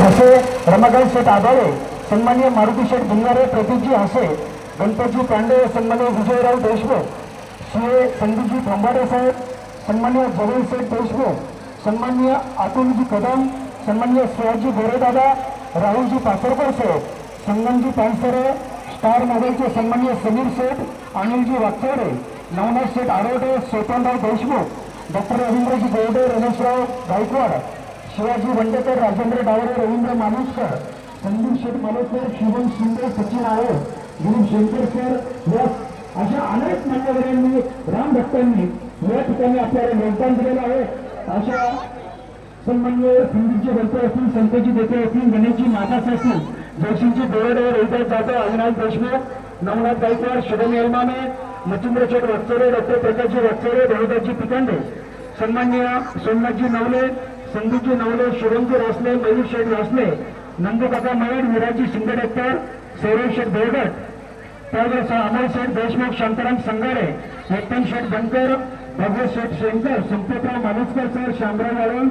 हसे, रमाकांत शेठ आबाळे, सन्माननीय मारुती शेठ भिंगारे, प्रतीकजी हसे, गणपतजी पांडे, सन्माननीय विजयराव देशमुख, श्री संदीपजी थांबाडे साहेब, सन्माननीय जगन शेठ देशमुख, सन्माननीय अतुलजी कदम, सन्माननीय शिवाजी गोरेदादा, राहुलजी पाचरकर साहेब, संगमजी पानसरे, स्टार मोबाईलचे सन्माननीय समीर शेठ, अनिलजी वागचौरे, नवनाथ शेठ आरोडे, सोपानराव देशमुख, डॉक्टर रवींद्रजी गोरडे, रमेशराव गायकवाड, शिवाजी वंडेकर, राजेंद्र डावरे, रवींद्र मालुसकर, संदीप शेठ मालुसकर, शिवम शिंदे, सचिन आहे, गिरीश शंकर सर, या अशा अनेक मान्यवरांनी राम भक्तांनी या ठिकाणी आपल्याला योगदान दिलेलं आहे। अशा सन्माननीय संदीपजी वरकर असतील, संतजी देते असतील, गणेशजी मागास असतील, जयसिंगजी डोळे रोहिदास जाधव, अविनाश देशमुख, नवनाथ गायकवाड, शुभम येलमाने, मच्छिंद्र शेठ वागचौरे, डॉक्टर प्रकाशजी वागचौरे, रोहिदासजी पिकांडे, सन्माननीय सोमनाथजी नवले, संदीपजी नवले, शुभमजी रासले, मयूर शेठ रासले, नंदूकाका मयूर, विराजी शिंदेडकर, सौरभ शेठ देवगट, त्यावर अमोल शेठ देशमुख, शांताराम संगारे, एकनाथ शेठ बनकर, भगवत शेठ शेंकर, संपतराव मालुसकर सर, शामराव वाळून,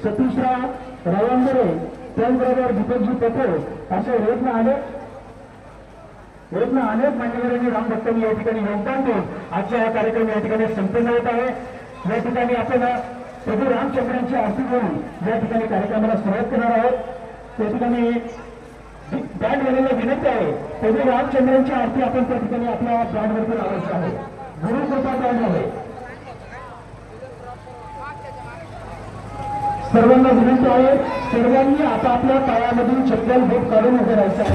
सतीशराव रावंदरे, त्याचबरोबर दीपकजी पटेल, असे अनेक मान्यवरांनी राम भक्तांनी या ठिकाणी योगदान देऊन आजचा हा कार्यक्रम या ठिकाणी संपन्न होत आहे। या ठिकाणी आपण प्रभू रामचंद्रांची आरती करून या ठिकाणी कार्यक्रमाला सुरुवात करणार आहोत। त्या ठिकाणी बँड वाल्याला विनंती आहे, प्रभू रामचंद्रांची आरती आपण त्या ठिकाणी आपल्या बँडवरती लावायची आहे। गुरुकृपा बँड आहे, सर्वांना विनंती आहे, सर्वांनी आता आपल्या पायामधून चप्पल बोट काढून उभे राहायचं आहे।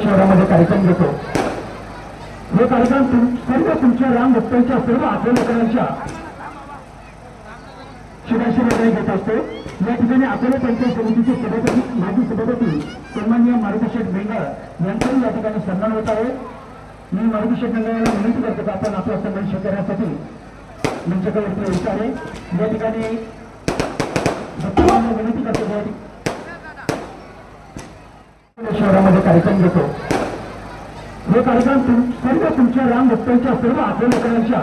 शहरामध्ये कार्यक्रम घेतो। हे कार्यक्रम सर्व तुमच्या राम भक्तांच्या, सर्व आंदोलकांच्या शिवाशिवाय घेत असतो। या ठिकाणी अकोले पंचायत समितीचे सभापती, माजी सभापती सन्माननीय मारुती शेठ भिंगार यांचाही या ठिकाणी सन्मान होत आहे। मी मारुती शेठ भिंगारांना विनंती करतो की आपण आपला सन्मान करण्यासाठी मंचावरती यायचं आहे। या ठिकाणी विनंती करतो, शहरामध्ये कार्यक्रम घेतो। हे कार्यक्रम सर्व तुमच्या राम भक्तांच्या, सर्व आंदोलकांच्या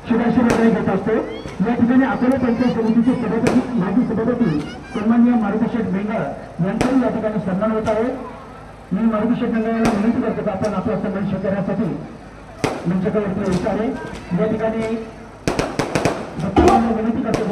शिवाशिवाय घेत असतो। या ठिकाणी अकोले पंचायत समितीचे सभापती, माजी सभापती सन्माननीय मारुती शेठ भिंगार यांचाही या ठिकाणी सन्मान होत आहे। मी मारुती शेठ भिंगारांना विनंती करतो की आपण आपला सन्मान करण्यासाठी मंचावरती यायचं आहे। या ठिकाणी विनंती करतो,